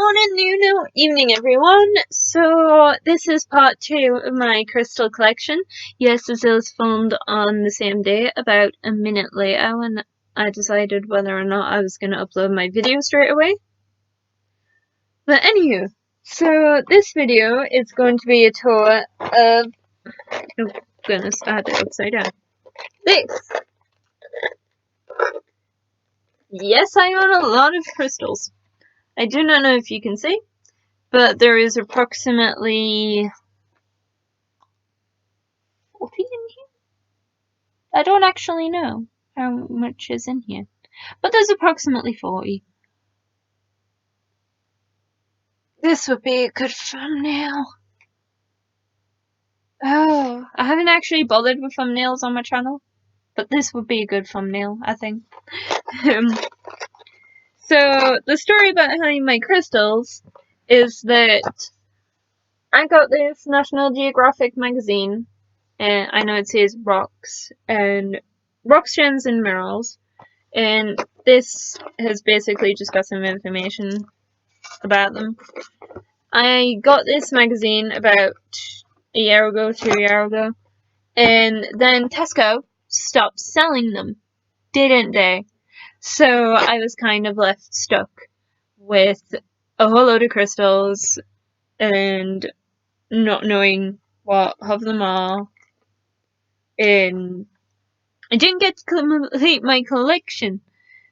morning, noon, or evening, everyone. So this is part 2 of my crystal collection. Yes, this is filmed on the same day, about a minute later, when I decided whether or not I was going to upload my video straight away. But anywho, so this video is going to be a tour of... Oh goodness, I had it upside down. This! Yes, I own a lot of crystals. I do not know if you can see, but there is approximately 40 in here? I don't actually know how much is in here, but there's approximately 40. This would be a good thumbnail. Oh, I haven't actually bothered with thumbnails on my channel, but this would be a good thumbnail, I think. So, the story behind my crystals is that I got this National Geographic magazine, and I know it says rocks, and rocks, gems, and minerals, and this has basically just got some information about them. I got this magazine about a year ago, 2 years ago, and then Tesco stopped selling them, didn't they? So I was kind of left stuck with a whole load of crystals and not knowing what of them are, and I didn't get to complete my collection,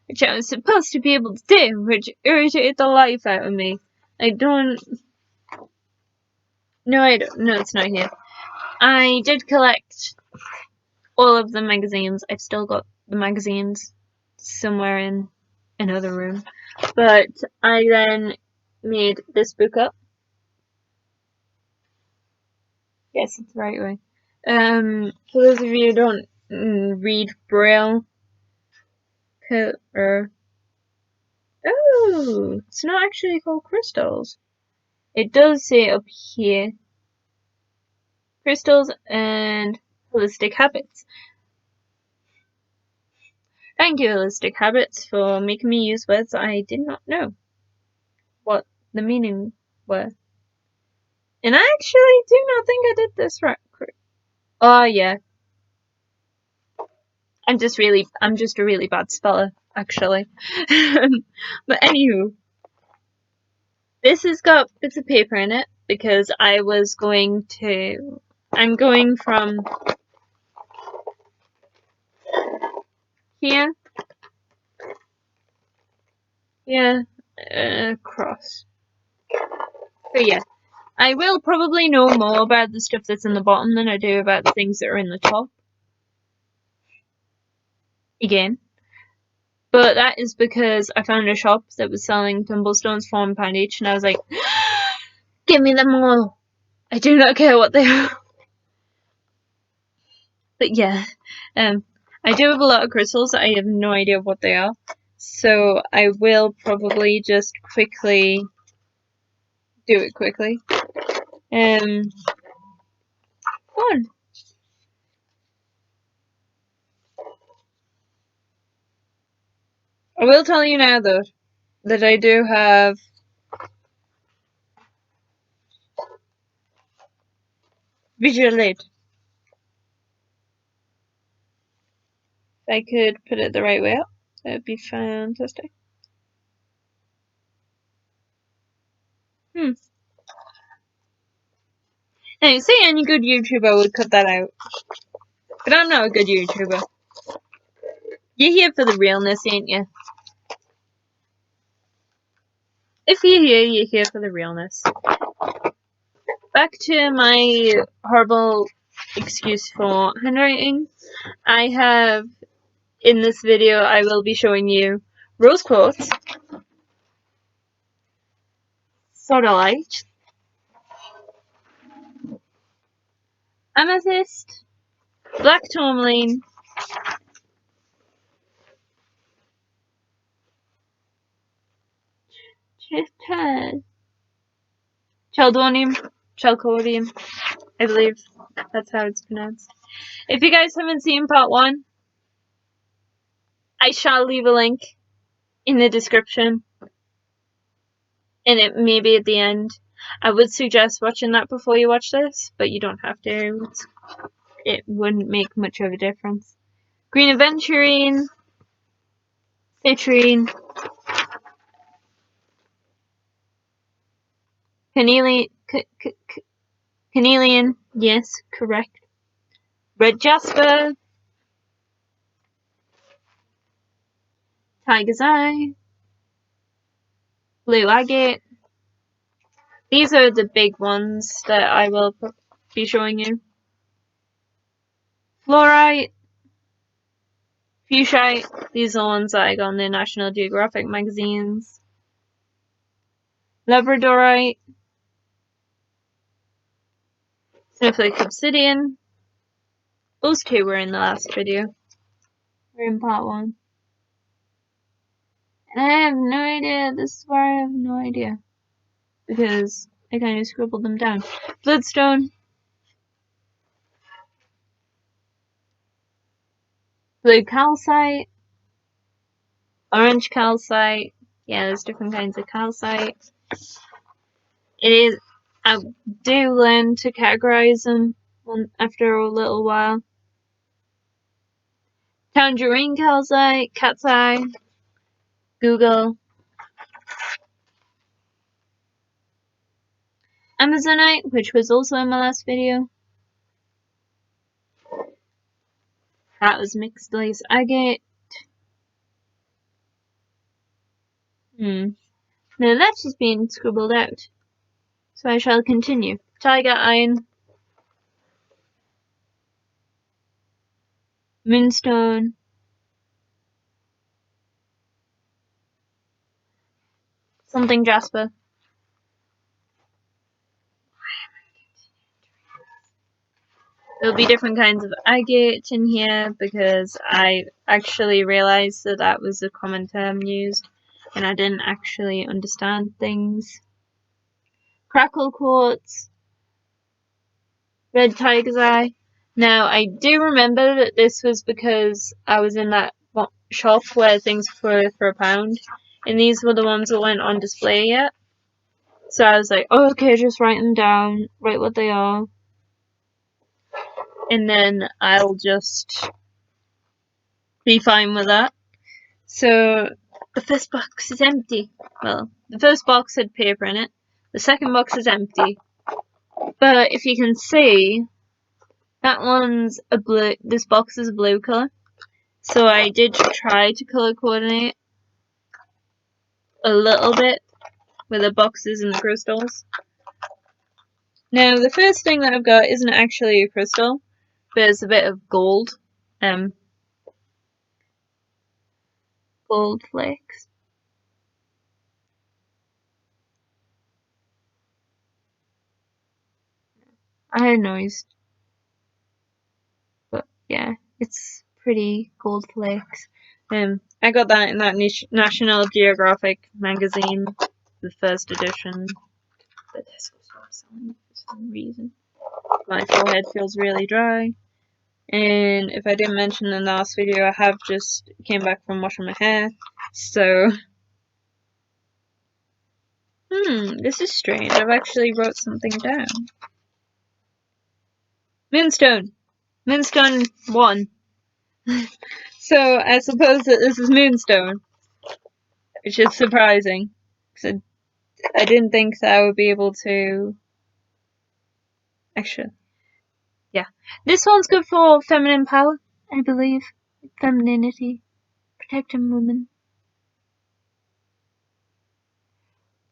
which I was supposed to be able to do, which irritated the life out of me. I don't... No, I don't. No, it's not here. I did collect all of the magazines. I've still got the magazines somewhere in another room. But I then made this book up. Yes, it's the right way. For those of you who don't read Braille, oh, it's not actually called crystals. It does say up here, crystals and holistic habits. Thank you, holistic habits, for making me use words I did not know what the meaning were. And I actually do not think I did this right. Oh yeah. I'm just a really bad speller, actually. But anywho, this has got bits of paper in it because I'm going from here, across. So yeah, I will probably know more about the stuff that's in the bottom than I do about the things that are in the top. Again. But that is because I found a shop that was selling tumblestones for £1 each, and I was like, give me them all! I do not care what they are. But yeah, I do have a lot of crystals. I have no idea what they are. So I will probably just quickly do it quickly. Fun. I will tell you now though, that I do have visual aid. If I could put it the right way up, that would be fantastic. Now, say any good YouTuber would cut that out. But I'm not a good YouTuber. You're here for the realness, ain't you? If you're here, you're here for the realness. Back to my horrible excuse for handwriting. I have, in this video, I will be showing you rose quartz, sodalite, amethyst, black tourmaline, chalcodonium, I believe that's how it's pronounced. If you guys haven't seen part 1, I shall leave a link in the description. And it may be at the end. I would suggest watching that before you watch this, but you don't have to. It wouldn't make much of a difference. Green aventurine, citrine, carnelian, yes, correct. Red jasper, tiger's eye, blue agate. These are the big ones that I will be showing you. Fluorite, fuchsite. These are the ones that I got in the National Geographic magazines. Labradorite, snowflake obsidian. Those two were in the last video. We're in part 1. And I have no idea. This is where I have no idea. Because I kind of scribbled them down. Bloodstone. Blue calcite. Orange calcite. Yeah, there's different kinds of calcite. It is. I do learn to categorize them after a little while. Tangerine calcite. Cat's eye. Google. Amazonite, which was also in my last video. That was mixed lace agate. Now that's just being scribbled out. So I shall continue. Tiger iron. Moonstone. Something jasper. There'll be different kinds of agate in here because I actually realized that that was a common term used and I didn't actually understand things. Crackle quartz. Red tiger's eye. Now I do remember that this was because I was in that shop where things were for £1 and these were the ones that weren't on display yet. So I was like, oh, okay, just write them down, write what they are. And then I'll just be fine with that. So the first box is empty. Well, the first box had paper in it. The second box is empty. But if you can see, that one's a blue. This box is a blue colour. So I did try to colour coordinate a little bit with the boxes and the crystals. Now the first thing that I've got isn't actually a crystal. There's a bit of gold, gold flakes. I heard noise, but yeah, it's pretty gold flakes. I got that in that National Geographic magazine, the first edition. But this was not selling for some reason. My forehead feels really dry. And if I didn't mention in the last video, I have just came back from washing my hair. So, this is strange. I've actually wrote something down. Moonstone. Moonstone 1. So I suppose that this is Moonstone. Which is surprising. Because I didn't think that I would be able to... Actually, yeah. This one's good for feminine power, I believe. Femininity. Protecting women.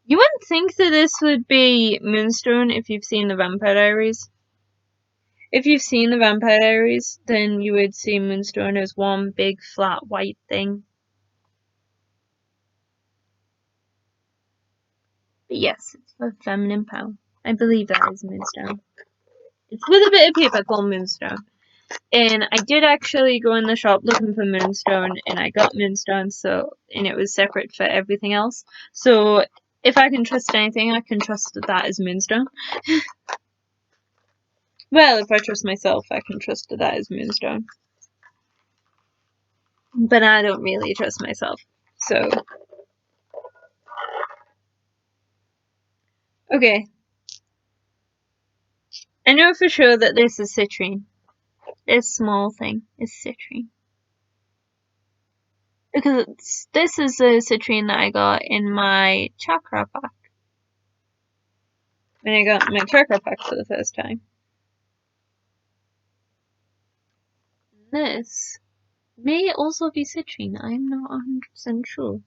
You wouldn't think that this would be Moonstone if you've seen the Vampire Diaries. If you've seen the Vampire Diaries, then you would see Moonstone as one big flat white thing. But yes, it's for feminine power. I believe that is Moonstone. It's with a bit of paper called Moonstone. And I did actually go in the shop looking for Moonstone, and I got Moonstone, and it was separate for everything else. So if I can trust anything, I can trust that is Moonstone. Well, if I trust myself, I can trust that is Moonstone. But I don't really trust myself. So Okay. I know for sure that this is citrine. This small thing is citrine. Because this is a citrine that I got in my chakra pack. When I got my chakra pack for the first time. This may also be citrine. I'm not 100% sure.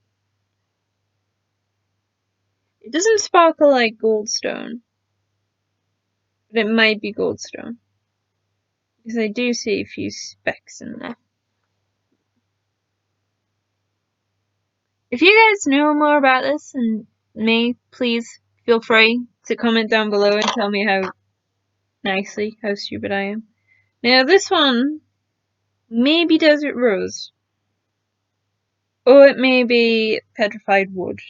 It doesn't sparkle like goldstone. But it might be goldstone. Because I do see a few specks in there. If you guys know more about this and me, please feel free to comment down below and tell me how stupid I am. Now this one may be desert rose. Or it may be petrified wood.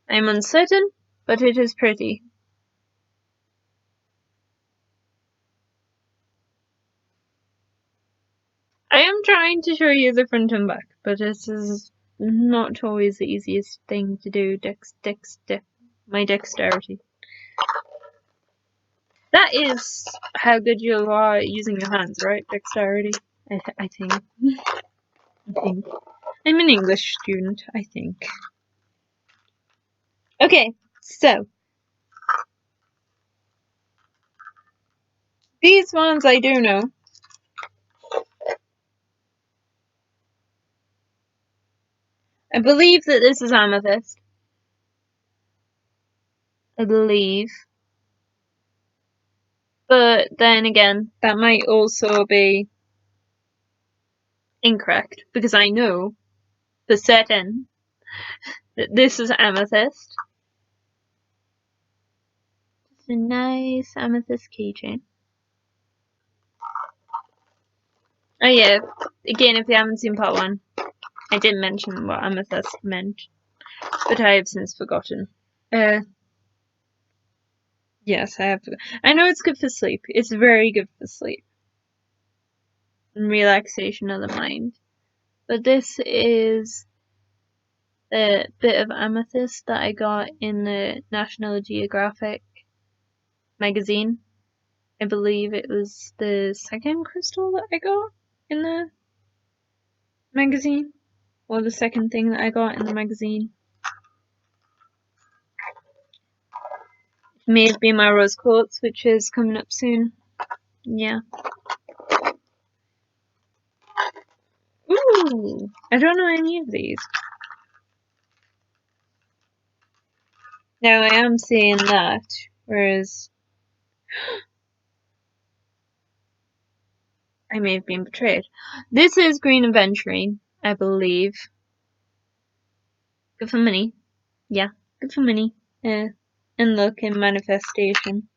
I'm uncertain, but it is pretty. I am trying to show you the front and back, but this is not always the easiest thing to do. My dexterity. That is how good you are using your hands, right? Dexterity. I think. I think. I'm an English student, I think. Okay, so. These ones I do know. I believe that this is amethyst. I believe. But then again, that might also be incorrect, because I know for certain that this is amethyst. It's a nice amethyst keychain. Oh yeah, again, if you haven't seen part 1, I did mention what amethyst meant, but I have since forgotten. Yes, I have. I know it's good for sleep. It's very good for sleep and relaxation of the mind. But this is a bit of amethyst that I got in the National Geographic magazine. I believe it was the second crystal that I got in the magazine, or the second thing that I got in the magazine. It may have been my rose quartz, which is coming up soon. Yeah. Ooh, I don't know any of these. Now I am seeing that, whereas I may have been betrayed. This is green aventurine, I believe. Good for money. Yeah, good for money. And luck and manifestation.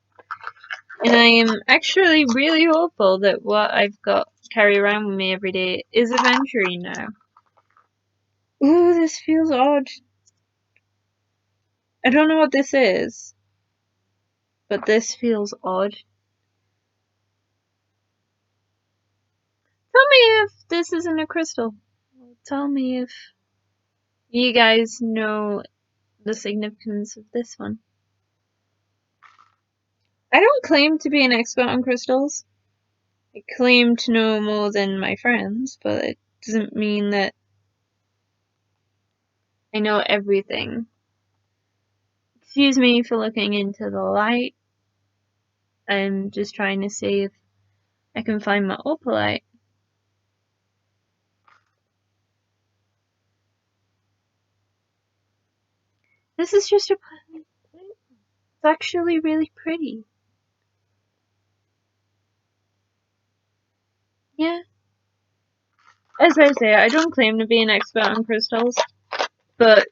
And I am actually really hopeful that what I've got to carry around with me every day is aventurine now. Ooh, this feels odd. I don't know what this is, but this feels odd. Tell me if this isn't a crystal. Tell me if you guys know the significance of this one. I don't claim to be an expert on crystals. I claim to know more than my friends, but it doesn't mean that I know everything. Excuse me for looking into the light. I'm just trying to see if I can find my opalite. This is just a plate. It's actually really pretty. Yeah. As I say, I don't claim to be an expert on crystals, but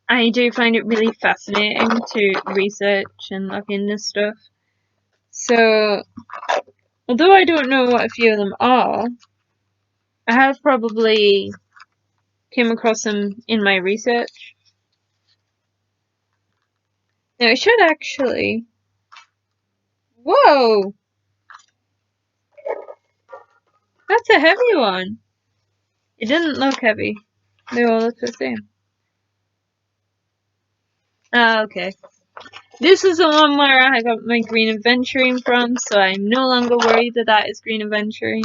I do find it really fascinating to research and look into stuff. So, although I don't know what a few of them are, I have probably came across them in my research. Now, I should actually... Whoa! That's a heavy one. It didn't look heavy. They all look the same. Okay. This is the one where I got my green aventurine from, so I'm no longer worried that that is green aventurine.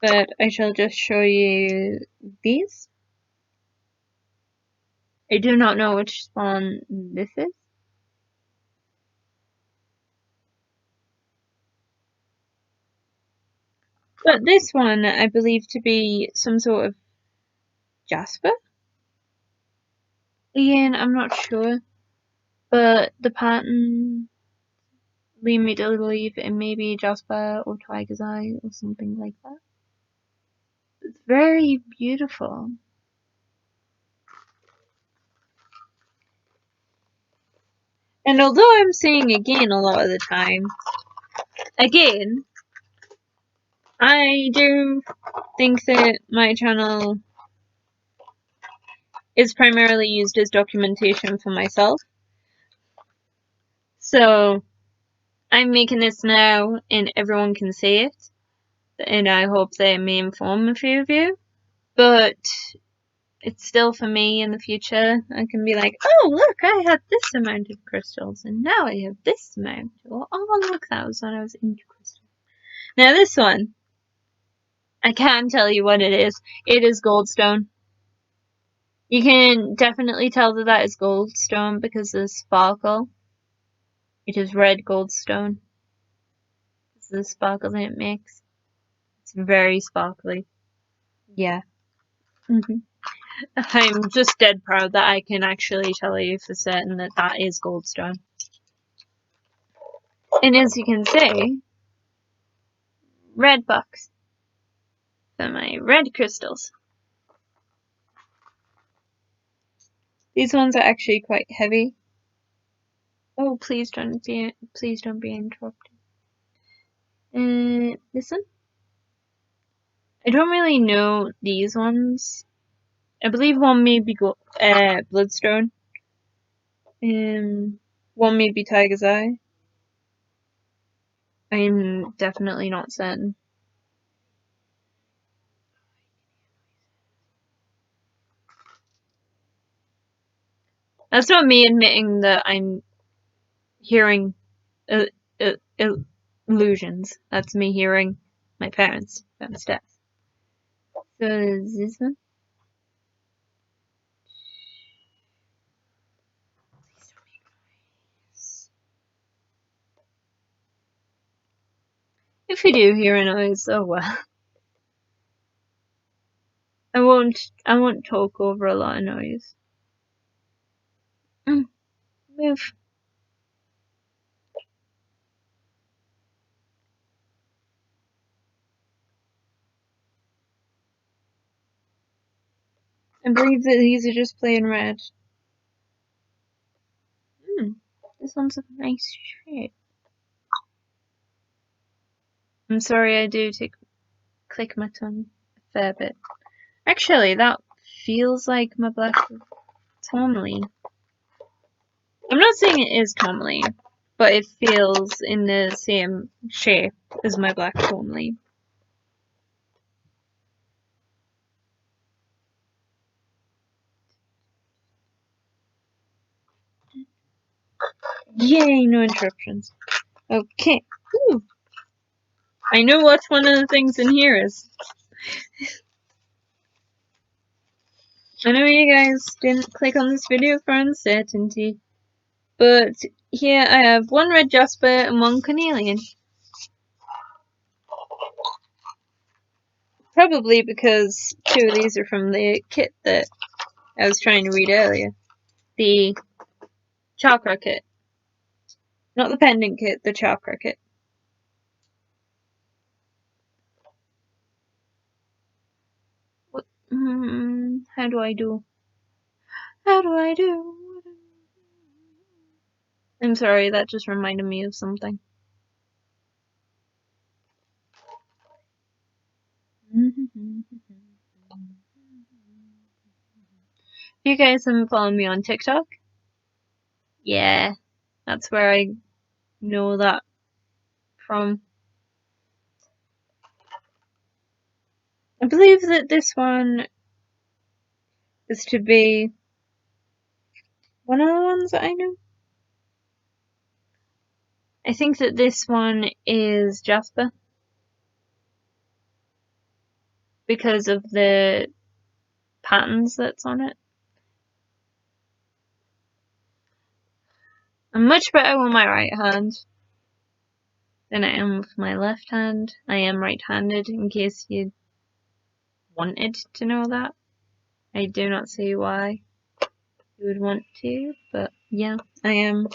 But I shall just show you these. I do not know which spawn this is. But this one I believe to be some sort of jasper? Again, I'm not sure. But the pattern lead me to believe it may be jasper or tiger's eye or something like that. It's very beautiful. And although I'm saying again a lot of the time, again, I do think that my channel is primarily used as documentation for myself. So I'm making this now and everyone can see it. And I hope that it may inform a few of you. But it's still for me in the future. I can be like, oh look, I had this amount of crystals and now I have this amount. Or, oh look, that was when I was into crystals. Now this one, I can tell you what it is. It is goldstone. You can definitely tell that that is goldstone because of the sparkle. It is red goldstone. This is the sparkle that it makes. It's very sparkly. Yeah. I'm just dead proud that I can actually tell you for certain that that is goldstone. And as you can see, red box for my red crystals. These ones are actually quite heavy. Oh, please don't be interrupted. This one? I don't really know these ones. I believe one may be bloodstone. One may be tiger's eye. I'm definitely not certain. That's not me admitting that I'm hearing illusions. That's me hearing my parents downstairs. So is this one? If you do hear a noise, oh well. I won't talk over a lot of noise. Move. I believe that these are just plain red. This one's a nice shade. I'm sorry I do click my tongue a fair bit. Actually, that feels like my black tourmaline. I'm not saying it is tourmaline, but it feels in the same shape as my black tourmaline. Yay, no interruptions. Okay. Ooh. I know what one of the things in here is. I know you guys didn't click on this video for uncertainty, but here I have one red jasper and one cornelian. Probably because two of these are from the kit that I was trying to read earlier. The chakra kit. Not the pendant kit, the chakra kit. What? How do I do? How do I do? I'm sorry, that just reminded me of something. If you guys haven't followed me on TikTok, yeah, that's where I know that from. I believe that this one is to be one of the ones that I know. I think that this one is jasper because of the patterns that's on it. I'm much better with my right hand than I am with my left hand. I am right-handed, in case you wanted to know that. I do not see why you would want to, but yeah, I am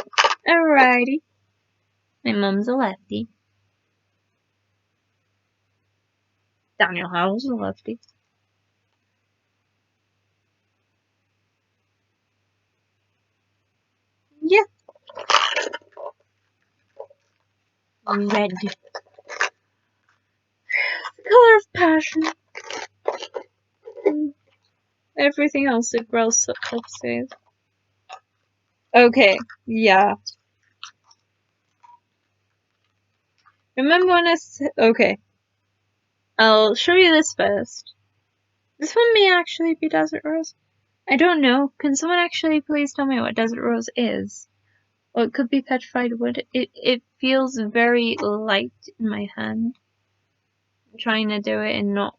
a righty. My mum's a lefty. Daniel Howell's a lefty. Yeah. Red. The color of passion. Everything else that grows upstairs. Okay, yeah. Remember when I said... Okay. I'll show you this first. This one may actually be desert rose. I don't know. Can someone actually please tell me what desert rose is? Or it could be petrified wood. It feels very light in my hand. I'm trying to do it and not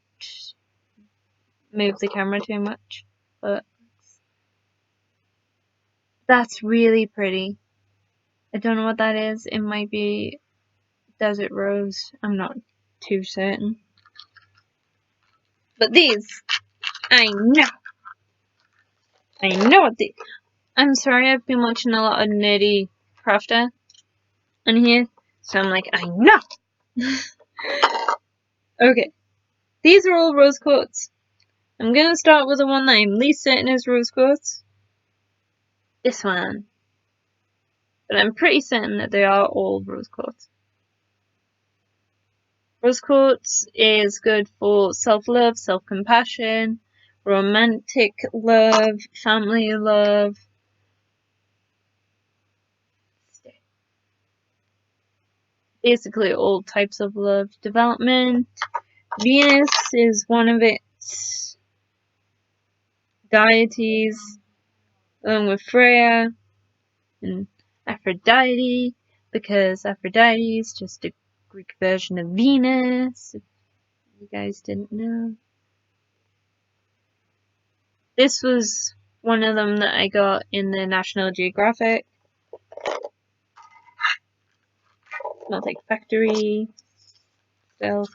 move the camera too much. But that's really pretty. I don't know what that is. It might be desert rose. I'm not too certain. But these, I know. I know what these. I'm sorry, I've been watching a lot of nerdy crafter on here, so I'm like, I know. Okay, these are all rose quartz. I'm gonna start with the one that I'm least certain is rose quartz. This one. But I'm pretty certain that they are all rose quartz. Rose quartz is good for self-love, self-compassion, romantic love, family love. Basically all types of love development. Venus is one of its deities, along with Freya and Aphrodite, because Aphrodite is just a Greek version of Venus, if you guys didn't know. This was one of them that I got in the National Geographic. Smells like factory stuff.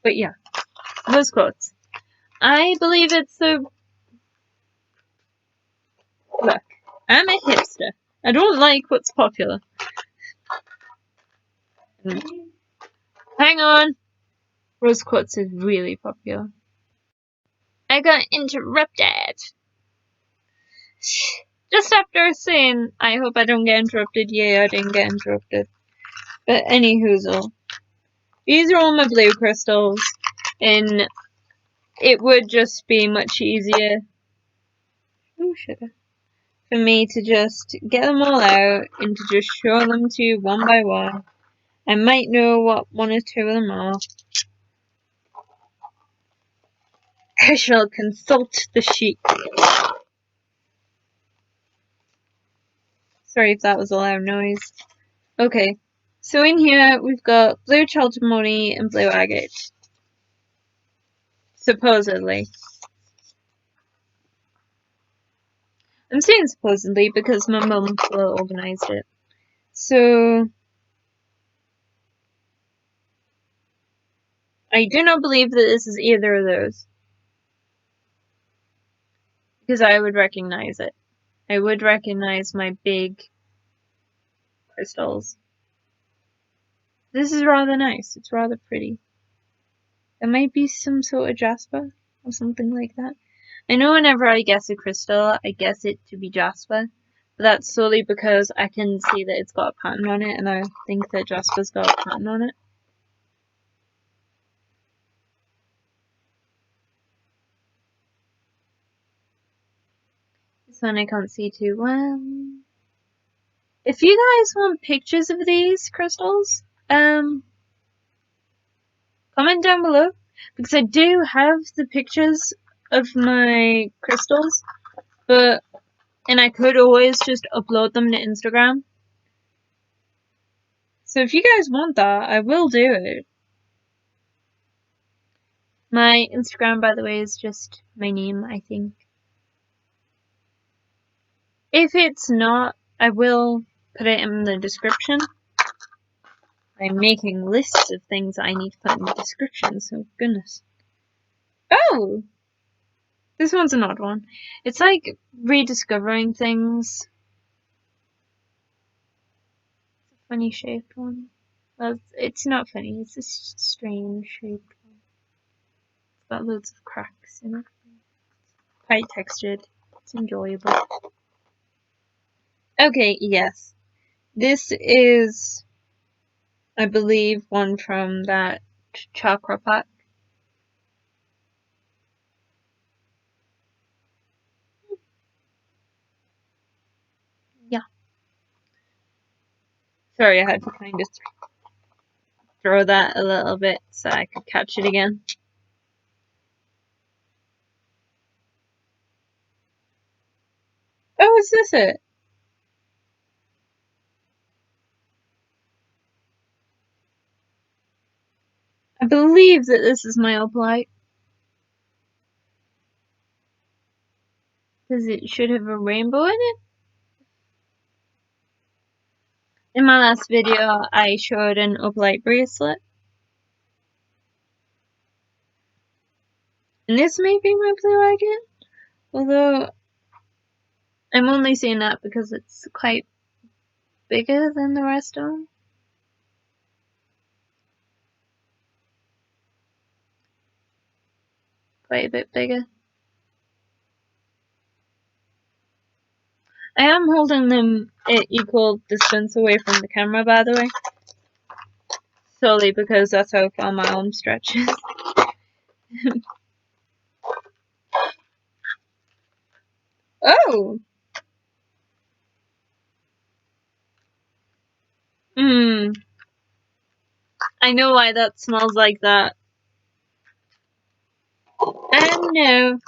But yeah, those quotes. I believe it's a... Look, I'm a hipster. I don't like what's popular. Hang on! Rose quartz is really popular. I got interrupted. Just after saying, I hope I don't get interrupted. Yeah, I didn't get interrupted. But anywhoozle. These are all my blue crystals. And it would just be much easier for me to just get them all out and to just show them to you one by one. I might know what one or two of them are. I shall consult the sheet. Sorry if that was a loud noise. Okay, so in here we've got blue chalcedony and blue agate. Supposedly. I'm saying supposedly because my mum organized it. So, I do not believe that this is either of those. Because I would recognize it. I would recognize my big crystals. This is rather nice. It's rather pretty. It might be some sort of jasper or something like that. I know whenever I guess a crystal, I guess it to be jasper. But that's solely because I can see that it's got a pattern on it, and I think that jasper's got a pattern on it. This one I can't see too well. If you guys want pictures of these crystals, comment down below, because I do have the pictures of my crystals, but And I could always just upload them to Instagram. So if you guys want that, I will do it. My Instagram, by the way, is just my name, I think. If it's not, I will put it in the description. I'm making lists of things I need to put in the description, so goodness. Oh! This one's an odd one. It's like rediscovering things. It's a funny shaped one. Well, it's not funny, it's a strange shaped one. It's got loads of cracks in it. Quite textured. It's enjoyable. Okay, yes. This is, I believe, one from that chakra pack. Yeah. Sorry, I had to kind of throw that a little bit so I could catch it again. Oh, is this it? I believe that this is my opalite. Because it should have a rainbow in it. In my last video, I showed an opalite bracelet. And this may be my blue agate. Although, I'm only saying that because it's quite bigger than the rest of them. Quite a bit bigger. I am holding them at equal distance away from the camera, by the way. Solely because that's how far my arm stretches. Oh! I know why that smells like that. I know.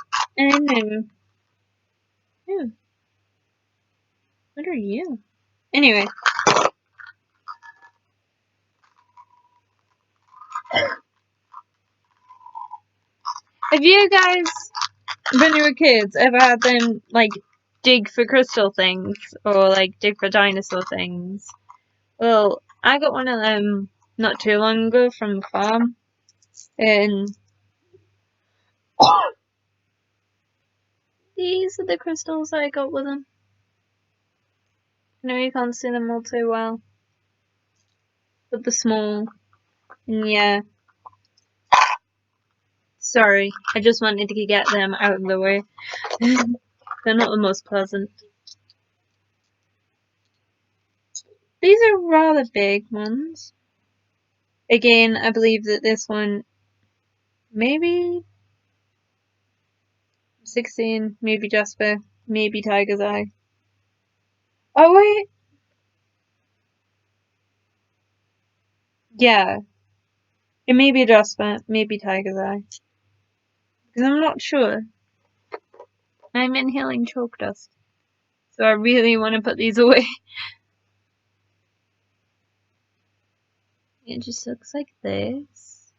Yeah. What are you? Anyway. Have you guys, when you were kids, ever had them, like, dig for crystal things? Or, like, dig for dinosaur things? Well, I got one of them not too long ago from the farm. And these are the crystals I got with them. I know you can't see them all too well. But they're small. And yeah. Sorry, I just wanted to get them out of the way. They're not the most pleasant. These are rather big ones. Again, I believe that this one, maybe 16, maybe Jasper, maybe Tiger's Eye. Oh wait! Yeah. It may be Jasper, maybe Tiger's Eye. Because I'm not sure. I'm inhaling chalk dust. So I really want to put these away. It just looks like this.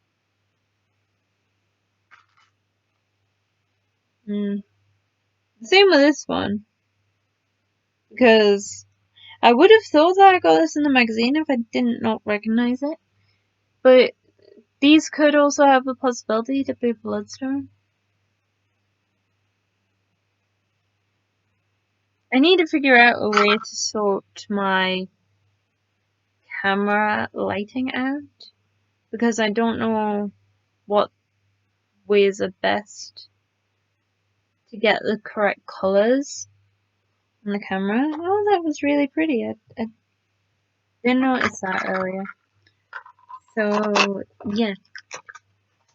Same with this one. Because I would have thought that I got this in the magazine if I didn't not recognize it. But these could also have the possibility to be bloodstone. I need to figure out a way to sort my camera lighting out. Because I don't know what ways are best to get the correct colours on the camera. Oh, that was really pretty. I didn't notice that earlier. So, yeah.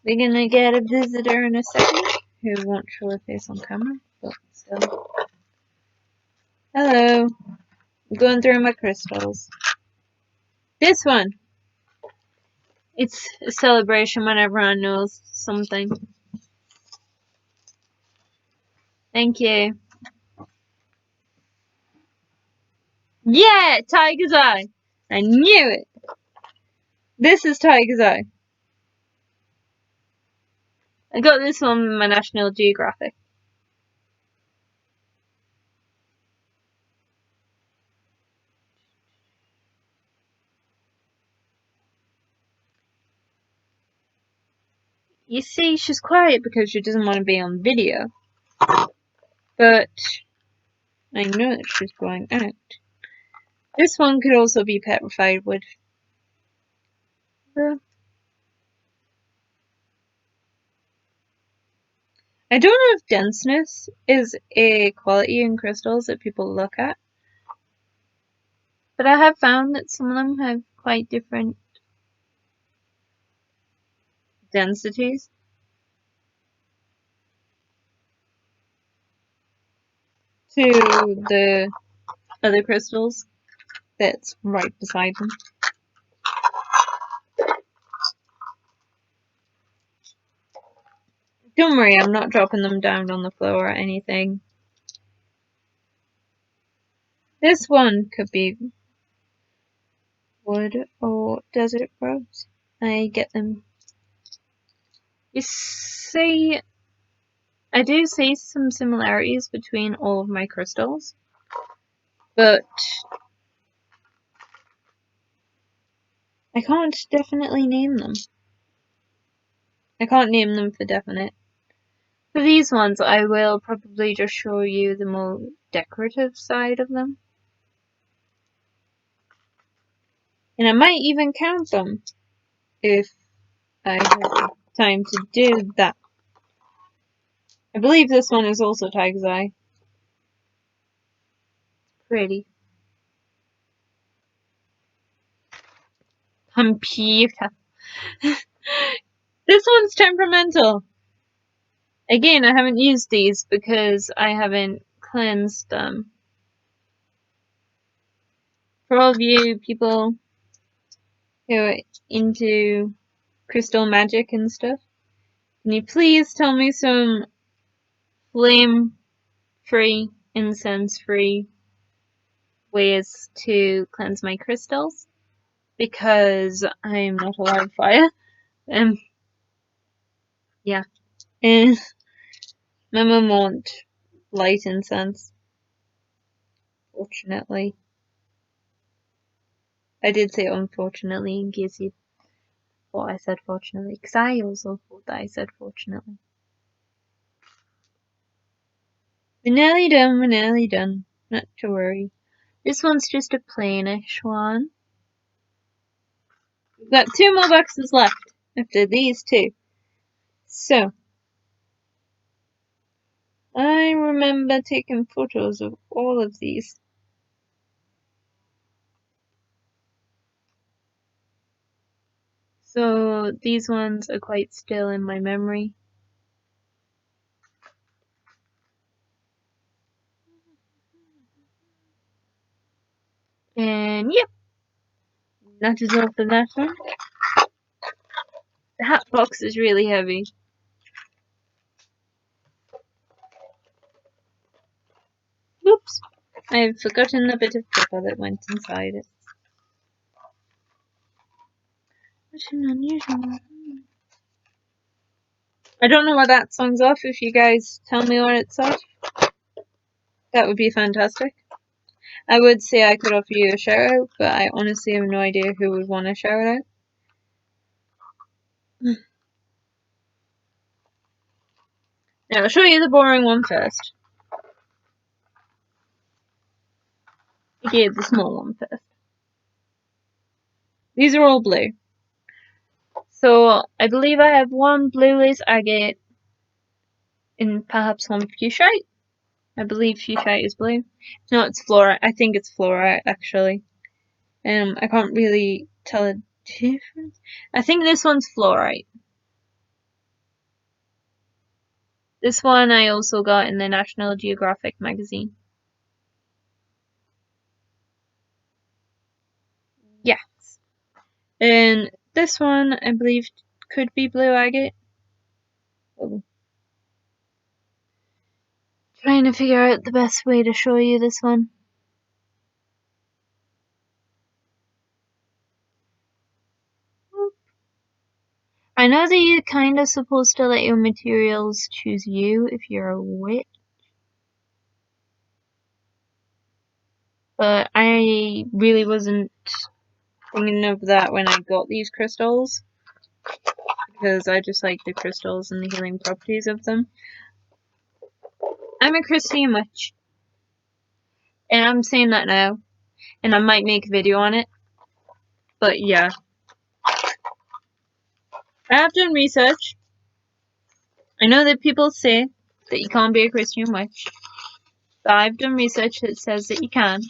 We're gonna get a visitor in a second who won't show her face on camera, but still. Hello. I'm going through my crystals. This one. It's a celebration when everyone knows something. Thank you. Yeah, tiger's eye. I knew it. This is tiger's eye. I got this one in my National Geographic. You see, she's quiet because she doesn't want to be on video. But I know that she's going out. This one could also be petrified wood. I don't know if denseness is a quality in crystals that people look at, but I have found that some of them have quite different densities to the other crystals that's right beside them. Don't worry, I'm not dropping them down on the floor or anything. This one could be wood or desert rose. I get them. You see, I do see some similarities between all of my crystals, but I can't definitely name them. I can't name them for definite. For these ones, I will probably just show you the more decorative side of them. And I might even count them if I have time to do that. I believe this one is also tiger's eye. Pretty. Computer. This one's temperamental. Again, I haven't used these because I haven't cleansed them. For all of you people who are into crystal magic and stuff, can you please tell me some flame-free, incense-free ways to cleanse my crystals? Because I'm not allowed fire. Yeah. And my mum won't light incense, fortunately. I did say unfortunately in case you thought I said fortunately, because I also thought that I said fortunately. We're nearly done, we're nearly done. Not to worry. This one's just a plainish one. We've got 2 more boxes left after these 2. So, I remember taking photos of all of these. So, these ones are quite still in my memory. And yep, that is all for that one. The hat box is really heavy. Oops, I've forgotten a bit of paper that went inside it. What an unusual one. I don't know what that song's off. If you guys tell me what it's off, that would be fantastic. I would say I could offer you a shout out, but I honestly have no idea who would want a shout out. Now, I'll show you the boring one first. Okay, the small one first. These are all blue. So, I believe I have one blue lace agate and perhaps one fuchsite. I believe fuchsite is blue. No, it's fluorite. I think it's fluorite, actually. I can't really tell a difference. I think this one's fluorite. This one I also got in the National Geographic magazine. Yes. And this one, I believe, could be blue agate. Oh. Trying to figure out the best way to show you this one. I know that you're kind of supposed to let your materials choose you if you're a witch, but I really wasn't thinking of that when I got these crystals, because I just like the crystals and the healing properties of them. I'm a Christian witch, and I'm saying that now, and I might make a video on it, but yeah. I have done research. I know that people say that you can't be a Christian witch, but I've done research that says that you can.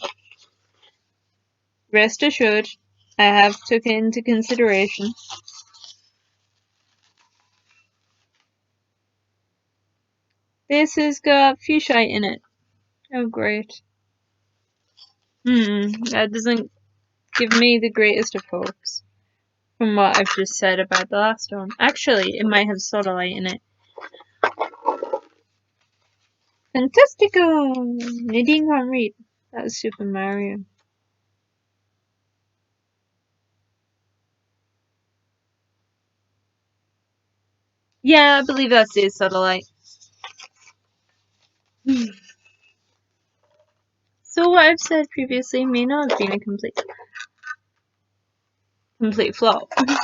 Rest assured, I have took it into consideration. This has got fuchsite in it. Oh great. That doesn't give me the greatest of hopes from what I've just said about the last one. Actually, it might have sodalite in it. Fantastico! Nadine can't read. That was Super Mario. Yeah, I believe that's it, sodalite. So what I've said previously may not have been a complete flop. I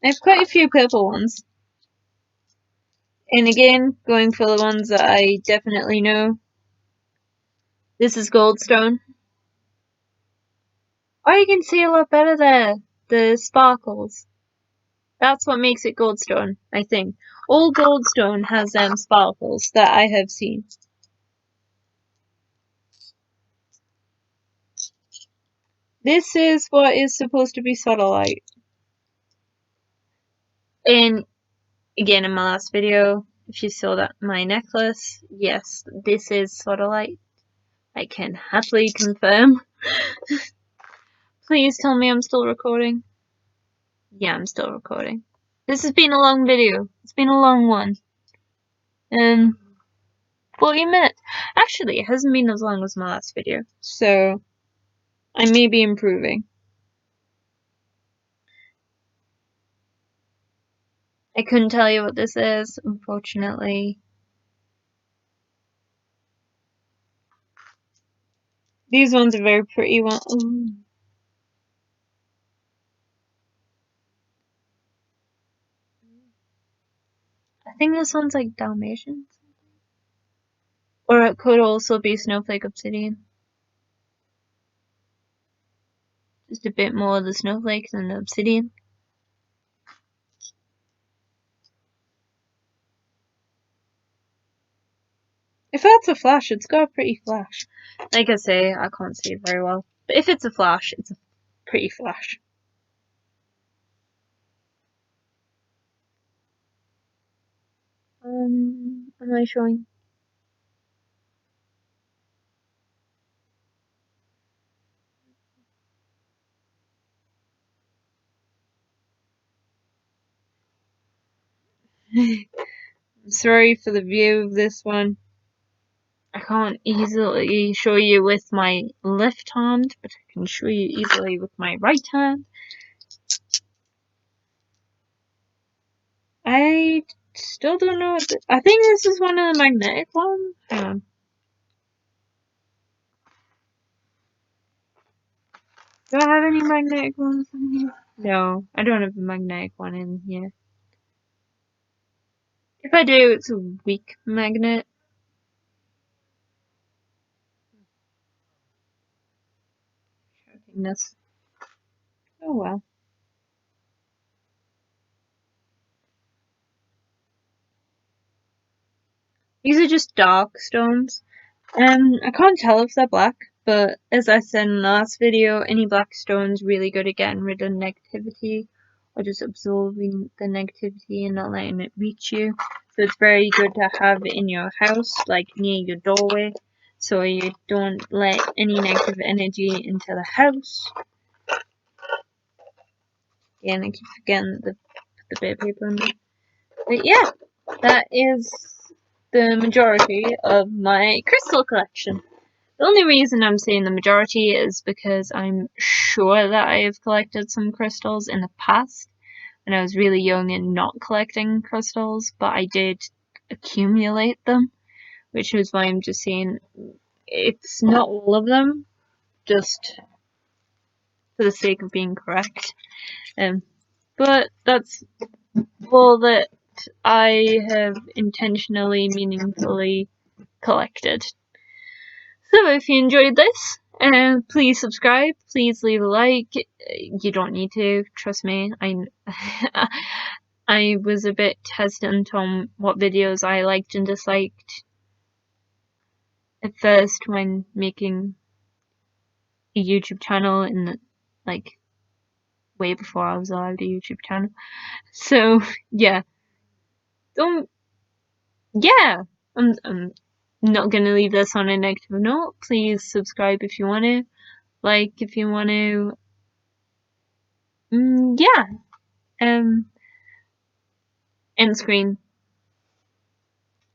have quite a few purple ones. And again, going for the ones that I definitely know. This is goldstone. Oh, you can see a lot better there. The sparkles. That's what makes it goldstone, I think. All goldstone has sparkles that I have seen. This is what is supposed to be sodalite. And again, in my last video, if you saw that my necklace, yes, this is sodalite. I can happily confirm. Please tell me I'm still recording. Yeah, I'm still recording. This has been a long video. It's been a long one. 40 minutes. Actually, it hasn't been as long as my last video, so I may be improving. I couldn't tell you what this is, unfortunately. These ones are very pretty ones. I think this one's like Dalmatian. Or it could also be Snowflake Obsidian. Just a bit more of the snowflakes than the obsidian. If that's a flash, it's got a pretty flash. Like I say, I can't see it very well. But if it's a flash, it's a pretty flash. Am I showing? I'm sorry for the view of this one. I can't easily show you with my left hand, but I can show you easily with my right hand. I still don't know what I think this is one of the magnetic ones. Hang on. Do I have any magnetic ones in here? No, I don't have a magnetic one in here. If I do, it's a weak magnet. This. Oh well. These are just dark stones. I can't tell if they're black, but as I said in the last video, any black stones really good at getting rid of negativity or just absorbing the negativity and not letting it reach you. So it's very good to have in your house, like near your doorway, so you don't let any negative energy into the house. And I keep forgetting the bit of paper on there. But yeah, that is the majority of my crystal collection. The only reason I'm saying the majority is because I'm sure that I have collected some crystals in the past when I was really young and not collecting crystals, but I did accumulate them, which is why I'm just saying it's not all of them, just for the sake of being correct. But that's all that I have intentionally, meaningfully collected. So if you enjoyed this, please subscribe, please leave a like. You don't need to, trust me. I was a bit hesitant on what videos I liked and disliked at first when making a YouTube channel, and like way before I was allowed a YouTube channel. So yeah, I'm not gonna leave this on a negative note. Please subscribe if you want to, like if you want to. Yeah. End screen.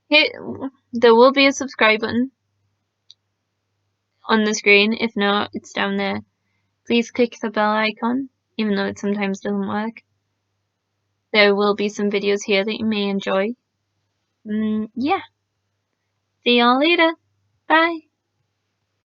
There will be a subscribe button on the screen. If not, it's down there. Please click the bell icon, even though it sometimes doesn't work. There will be some videos here that you may enjoy. Yeah. See y'all later. Bye.